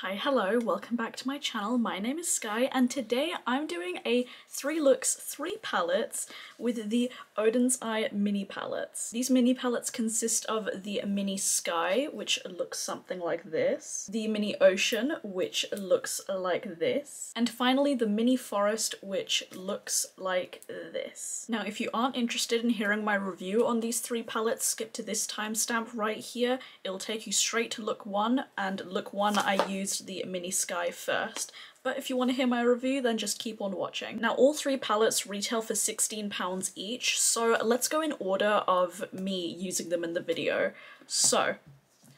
Hi, hello, welcome back to my channel. My name is Skye and today I'm doing a 3 looks, 3 palettes with the Odens Eye mini palettes. These mini palettes consist of the mini Skye, which looks something like this, the mini Ocean, which looks like this, and finally the mini Forest, which looks like this. Now, if you aren't interested in hearing my review on these 3 palettes, skip to this timestamp right here. It'll take you straight to look 1, and look 1 I used the mini Skye first. But if you want to hear my review, then just keep on watching. Now, all 3 palettes retail for £16 each, so let's go in order of me using them in the video. So,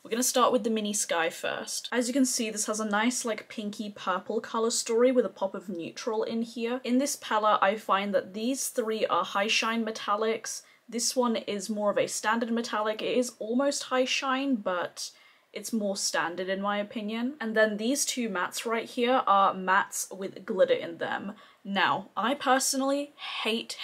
we're going to start with the mini Skye first. As you can see, this has a nice like pinky purple colour story with a pop of neutral in here. In this palette, I find that these 3 are high shine metallics. This one is more of a standard metallic. It is almost high shine, but it's more standard in my opinion. And then these 2 mattes right here are mattes with glitter in them. Now, I personally hate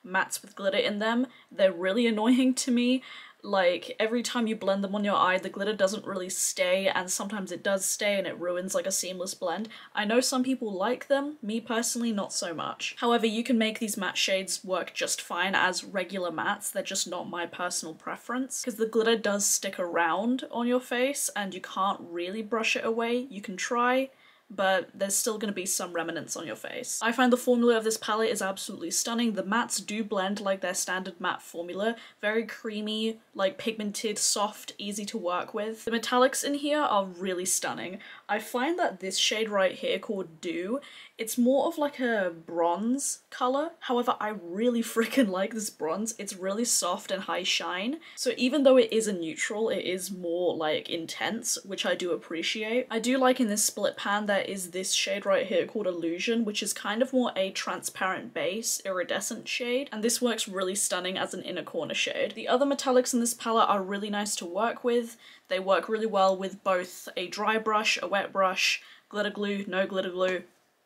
mattes with glitter in them. They're really annoying to me. Like, every time you blend them on your eye, the glitter doesn't really stay, and sometimes it does stay and it ruins like a seamless blend. I know some people like them, me personally not so much. However, you can make these matte shades work just fine as regular mattes. They're just not my personal preference, because the glitter does stick around on your face and you can't really brush it away. You can try, but there's still going to be some remnants on your face. I find the formula of this palette is absolutely stunning. The mattes do blend like their standard matte formula. Very creamy, like pigmented, soft, easy to work with. The metallics in here are really stunning. I find that this shade right here called Dew, it's more of like a bronze color. However, I really freaking like this bronze. It's really soft and high shine. So even though it is a neutral, it is more like intense, which I do appreciate. I do like in this split pan there is this shade right here called Illusion, which is kind of more a transparent base, iridescent shade, and this works really stunning as an inner corner shade. The other metallics in this palette are really nice to work with. They work really well with both a dry brush, a wet brush, glitter glue, no glitter glue.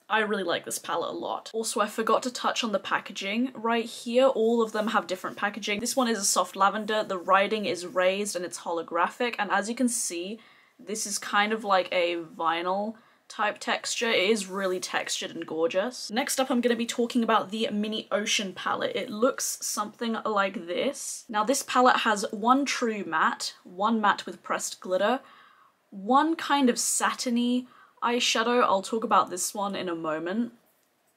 I really like this palette a lot. Also, I forgot to touch on the packaging. Right here, all of them have different packaging. This one is a soft lavender, the writing is raised and it's holographic, and as you can see, this is kind of like a vinyl type texture. It is really textured and gorgeous. Next up, I'm going to be talking about the mini Ocean palette. It looks something like this. Now, this palette has 1 true matte, 1 matte with pressed glitter, 1 kind of satiny eyeshadow. I'll talk about this one in a moment.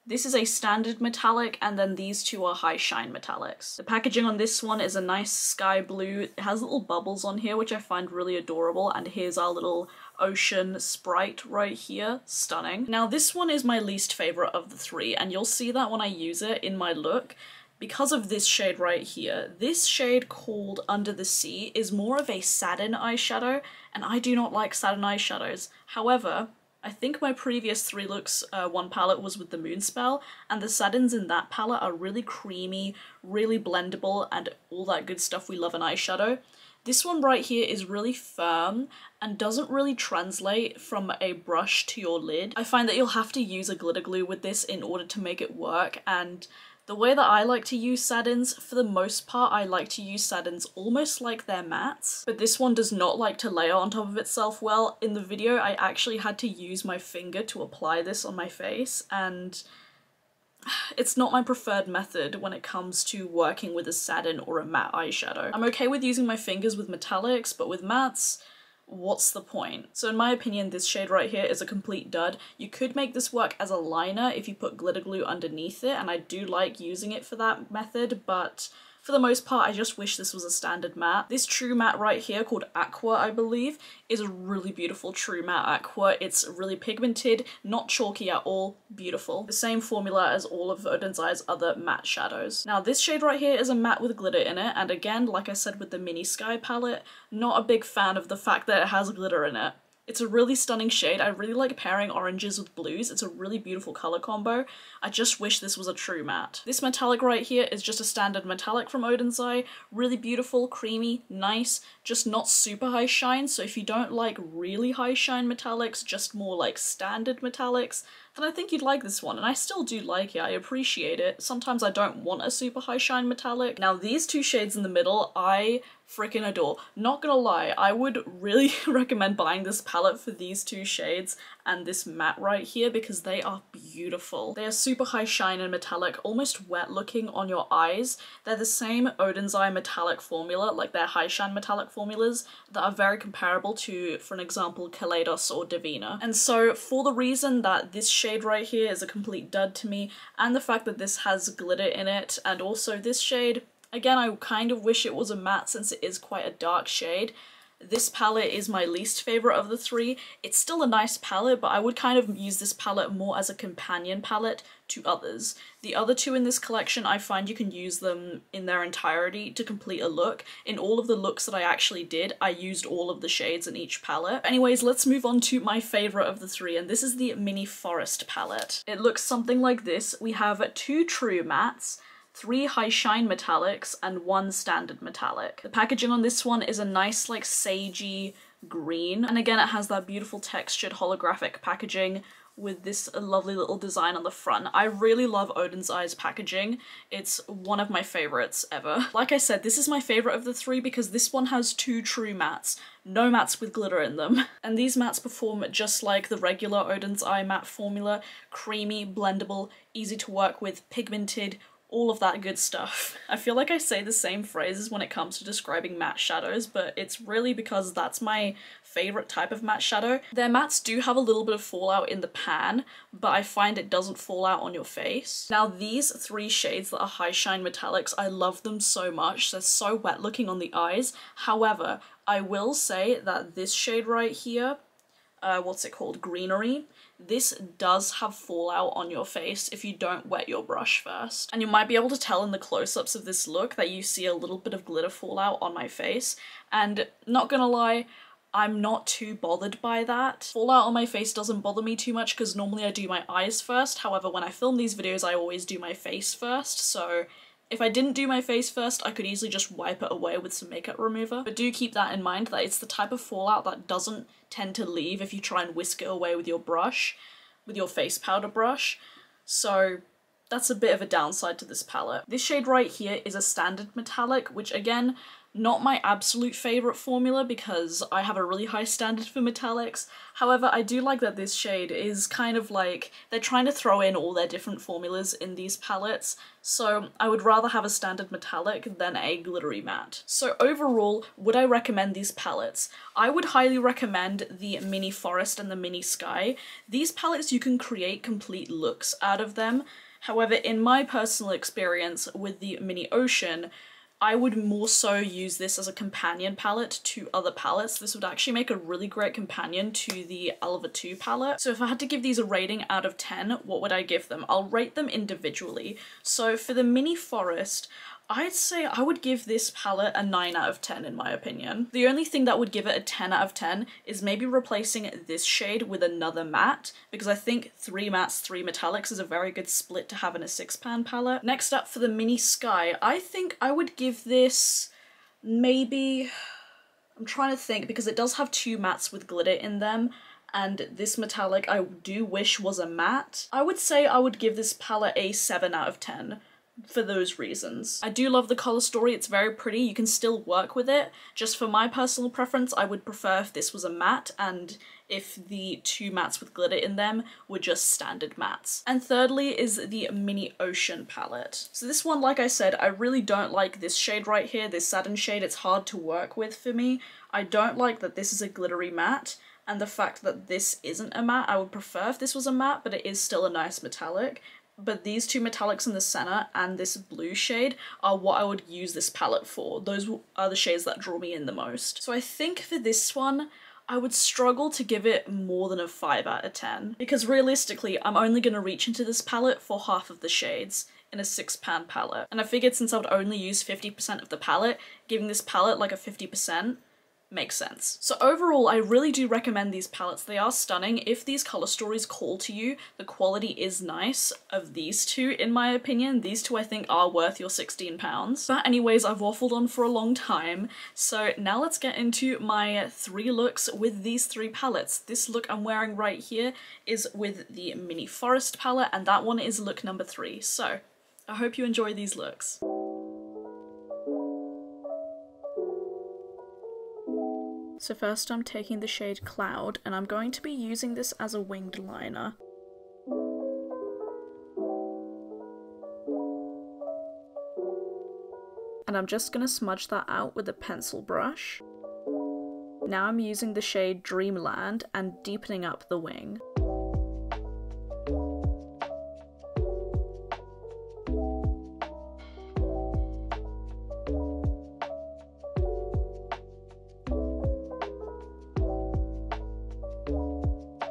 This is a standard metallic, and then these 2 are high shine metallics. The packaging on this one is a nice sky blue. It has little bubbles on here, which I find really adorable, and here's our little ocean sprite right here. Stunning. Now, this one is my least favorite of the 3, and you'll see that when I use it in my look because of this shade right here. This shade called Under the Sea is more of a satin eyeshadow, and I do not like satin eyeshadows. However, I think my previous 3 looks, 1 palette was with the Moonspell, and the satins in that palette are really creamy, really blendable, and all that good stuff we love in eyeshadow. This one right here is really firm and doesn't really translate from a brush to your lid. I find that you'll have to use a glitter glue with this in order to make it work, and the way that I like to use satins, for the most part, I like to use satins almost like they're mattes, but this one does not like to layer on top of itself well. In the video, I actually had to use my finger to apply this on my face, and it's not my preferred method when it comes to working with a satin or a matte eyeshadow. I'm okay with using my fingers with metallics, but with mattes, what's the point? So in my opinion, this shade right here is a complete dud. You could make this work as a liner if you put glitter glue underneath it, and I do like using it for that method, but for the most part, I just wish this was a standard matte. This true matte right here, called Aqua, I believe, is a really beautiful true matte aqua. It's really pigmented, not chalky at all, beautiful. The same formula as all of Odens Eye's other matte shadows. Now, this shade right here is a matte with glitter in it, and again, like I said with the mini Skye palette, not a big fan of the fact that it has glitter in it. It's a really stunning shade. I really like pairing oranges with blues. It's a really beautiful color combo. I just wish this was a true matte. This metallic right here is just a standard metallic from Odens Eye. Really beautiful, creamy, nice, just not super high shine. So if you don't like really high shine metallics, just more like standard metallics, then I think you'd like this one, and I still do like it. I appreciate it. Sometimes I don't want a super high shine metallic. Now these two shades in the middle, I freaking adore. Not gonna lie, I would really recommend buying this palette for these two shades and this matte right here because they are beautiful. They are super high shine and metallic, almost wet looking on your eyes. They're the same Odens Eye metallic formula, like their high shine metallic formulas that are very comparable to, for an example, Kaleidos or Divina. And so for the reason that this shade right here is a complete dud to me, and the fact that this has glitter in it, and also this shade, again, I kind of wish it was a matte since it is quite a dark shade. This palette is my least favourite of the three. It's still a nice palette, but I would kind of use this palette more as a companion palette to others. The other two in this collection, I find you can use them in their entirety to complete a look. In all of the looks that I actually did, I used all of the shades in each palette. Anyways, let's move on to my favourite of the three, and this is the Mini Forest palette. It looks something like this. We have 2 true mattes, 3 high shine metallics, and 1 standard metallic. The packaging on this one is a nice like sagey green, and again it has that beautiful textured holographic packaging with this lovely little design on the front. I really love Odens Eye's packaging. It's one of my favorites ever. Like I said, this is my favorite of the three because this one has 2 true mattes, no mattes with glitter in them. And these mattes perform just like the regular Odens Eye matte formula, creamy, blendable, easy to work with, pigmented, all of that good stuff. I feel like I say the same phrases when it comes to describing matte shadows, but it's really because that's my favorite type of matte shadow. Their mattes do have a little bit of fallout in the pan, but I find it doesn't fall out on your face. Now these 3 shades that are high shine metallics, I love them so much. They're so wet looking on the eyes. However, I will say that this shade right here, what's it called? Greenery. This does have fallout on your face if you don't wet your brush first. And you might be able to tell in the close-ups of this look that you see a little bit of glitter fallout on my face. And not gonna lie, I'm not too bothered by that. Fallout on my face doesn't bother me too much because normally I do my eyes first. However, when I film these videos, I always do my face first. So if I didn't do my face first, I could easily just wipe it away with some makeup remover. But do keep that in mind that it's the type of fallout that doesn't tend to leave if you try and whisk it away with your brush, with your face powder brush. So that's a bit of a downside to this palette. This shade right here is a standard metallic, which again, not my absolute favourite formula because I have a really high standard for metallics. However, I do like that this shade is kind of like, they're trying to throw in all their different formulas in these palettes, so I would rather have a standard metallic than a glittery matte. So overall, would I recommend these palettes? I would highly recommend the Mini Forest and the Mini Skye. These palettes, you can create complete looks out of them. However, in my personal experience with the Mini Ocean, I would more so use this as a companion palette to other palettes. This would actually make a really great companion to the Alva 2 palette. So if I had to give these a rating out of 10, what would I give them? I'll rate them individually. So for the Mini Forest, I'd say I would give this palette a 9 out of 10 in my opinion. The only thing that would give it a 10 out of 10 is maybe replacing this shade with another matte, because I think 3 mattes, 3 metallics is a very good split to have in a 6-pan palette. Next up for the Mini Skye, I think I would give this maybe, I'm trying to think because it does have 2 mattes with glitter in them, and this metallic I do wish was a matte. I would say I would give this palette a 7 out of 10. For those reasons. I do love the colour story, it's very pretty, you can still work with it. Just for my personal preference, I would prefer if this was a matte and if the 2 mattes with glitter in them were just standard mattes. And thirdly is the Mini Ocean palette. So this one, like I said, I really don't like this shade right here, this satin shade. It's hard to work with for me. I don't like that this is a glittery matte, and the fact that this isn't a matte. I would prefer if this was a matte, but it is still a nice metallic. But these 2 metallics in the center and this blue shade are what I would use this palette for. Those are the shades that draw me in the most. So I think for this one, I would struggle to give it more than a 5 out of 10. Because realistically, I'm only going to reach into this palette for half of the shades in a 6-pan palette. And I figured since I would only use 50% of the palette, giving this palette like a 50% makes sense. So overall, I really do recommend these palettes. They are stunning. If these color stories call to you, the quality is nice of these two, in my opinion. These two I think are worth your £16. But anyways, I've waffled on for a long time, so now let's get into my 3 looks with these 3 palettes. This look I'm wearing right here is with the Mini Forest palette, and that one is look number 3. So I hope you enjoy these looks. So first I'm taking the shade Cloud, and I'm going to be using this as a winged liner. And I'm just going to smudge that out with a pencil brush. Now I'm using the shade Dreamland and deepening up the wing.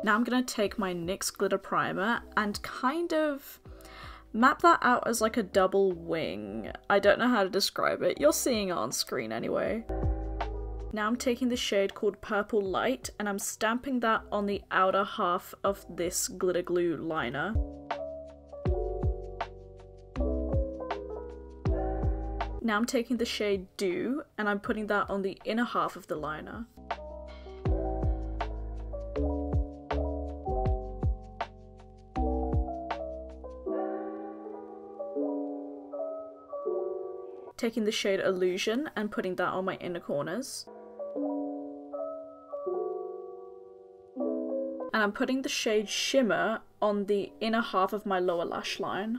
Now I'm going to take my NYX glitter primer and kind of map that out as like a double wing. I don't know how to describe it. You're seeing it on screen anyway. Now I'm taking the shade called Purple Light and I'm stamping that on the outer half of this glitter glue liner. Now I'm taking the shade Dew and I'm putting that on the inner half of the liner. Taking the shade Illusion and putting that on my inner corners. And I'm putting the shade Shimmer on the inner half of my lower lash line.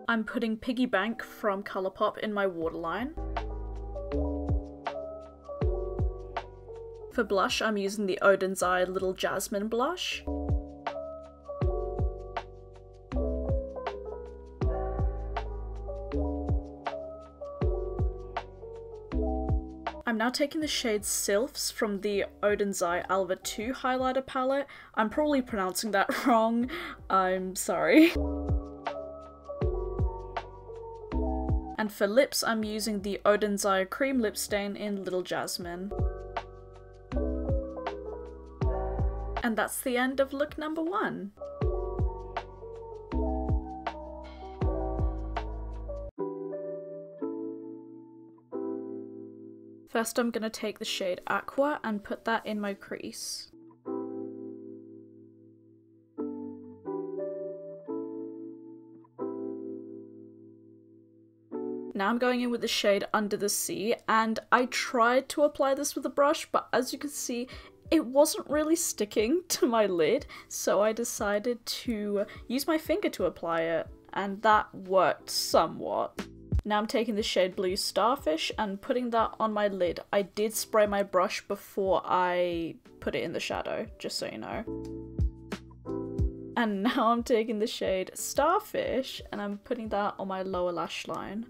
I'm putting Piggy Bank from Colourpop in my waterline. For blush, I'm using the Odens Eye Little Jasmine blush. I'm now taking the shade Sylphs from the Odens Eye Alva 2 highlighter palette. I'm probably pronouncing that wrong, I'm sorry. And for lips, I'm using the Odens Eye Cream Lip Stain in Little Jasmine. And that's the end of look number 1. First I'm going to take the shade Aqua and put that in my crease. Now I'm going in with the shade Under the Sea, and I tried to apply this with a brush, but as you can see, it wasn't really sticking to my lid, so I decided to use my finger to apply it, and that worked somewhat. Now I'm taking the shade Blue Starfish and putting that on my lid. I did spray my brush before I put it in the shadow, just so you know. And now I'm taking the shade Starfish and I'm putting that on my lower lash line.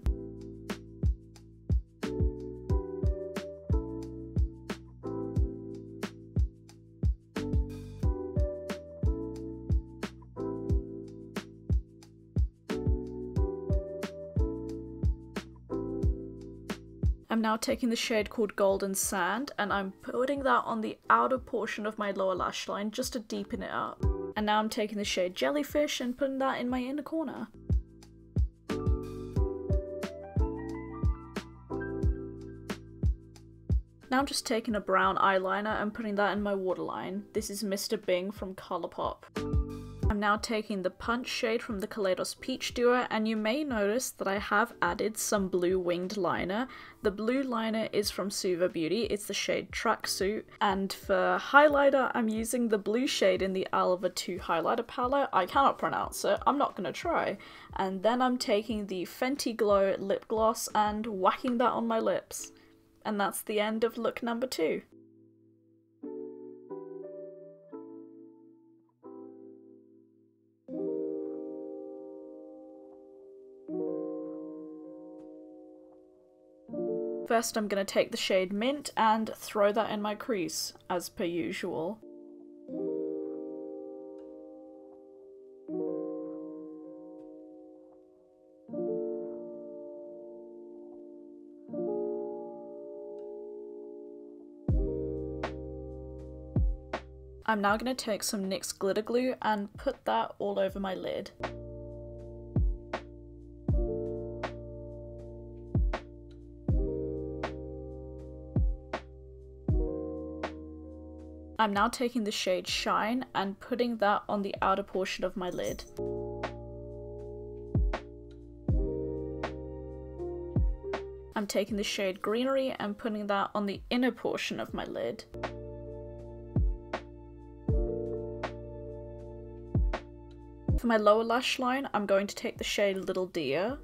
I'm now taking the shade called Golden Sand and I'm putting that on the outer portion of my lower lash line just to deepen it up. And now I'm taking the shade Jellyfish and putting that in my inner corner. Now I'm just taking a brown eyeliner and putting that in my waterline. This is Mr. Bing from Colourpop. I'm now taking the Punch shade from the Kaleidos Peach Duo, and you may notice that I have added some blue winged liner. The blue liner is from Suva Beauty, it's the shade Tracksuit, and for highlighter I'm using the blue shade in the Alva 2 highlighter palette. I cannot pronounce it, I'm not gonna try. And then I'm taking the Fenty Glow lip gloss and whacking that on my lips. And that's the end of look number 2. First I'm going to take the shade Mint and throw that in my crease, as per usual. I'm now going to take some NYX glitter glue and put that all over my lid. I'm now taking the shade Shine and putting that on the outer portion of my lid. I'm taking the shade Greenery and putting that on the inner portion of my lid. For my lower lash line, I'm going to take the shade Little Deer.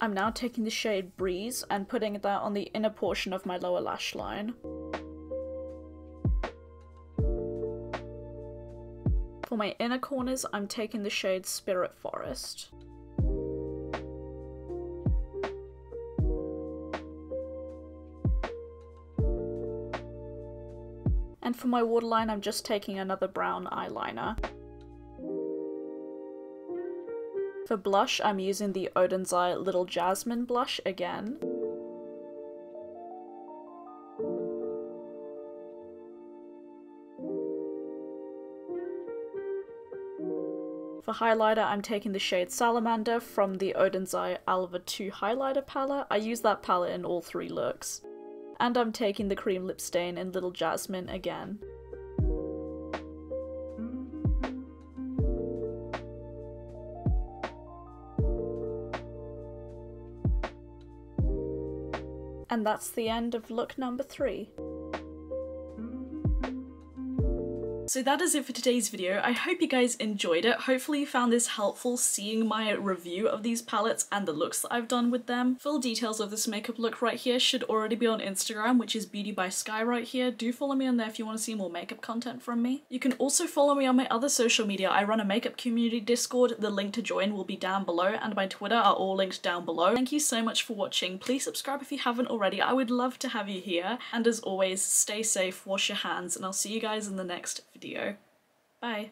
I'm now taking the shade Breeze and putting that on the inner portion of my lower lash line. For my inner corners, I'm taking the shade Spirit Forest. And for my waterline, I'm just taking another brown eyeliner. For blush, I'm using the Odens Eye Little Jasmine blush again. For highlighter, I'm taking the shade Salamander from the Odens Eye Alva 2 highlighter palette. I use that palette in all 3 looks. And I'm taking the cream lip stain in Little Jasmine again. And that's the end of look number 3. So that is it for today's video. I hope you guys enjoyed it. Hopefully you found this helpful, seeing my review of these palettes and the looks that I've done with them. Full details of this makeup look right here should already be on Instagram, which is Beauty by Skye right here. Do follow me on there if you want to see more makeup content from me. You can also follow me on my other social media. I run a makeup community Discord. The link to join will be down below, and my Twitter are all linked down below. Thank you so much for watching. Please subscribe if you haven't already. I would love to have you here. And as always, stay safe, wash your hands, and I'll see you guys in the next video. Bye.